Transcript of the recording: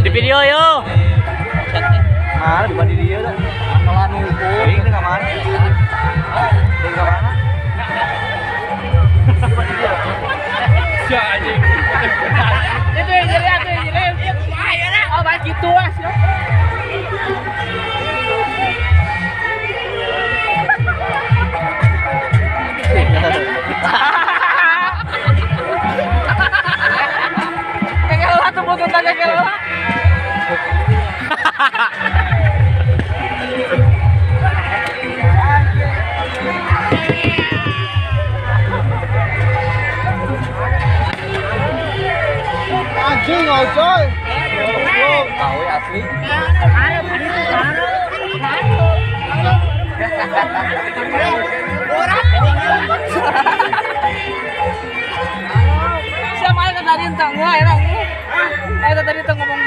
Di video yo. Mana bukan di dia dah. Malah nunggu. Ini enggak mana? Ini enggak mana? Bukan di dia. Si anjing. Itu yang jadi. Oh, banyak gitu as. Kagak tuh foto kagak. Anjing coy. Tahu asli. Siapa yang tadi entang gua enak. Tadi tuh ngomong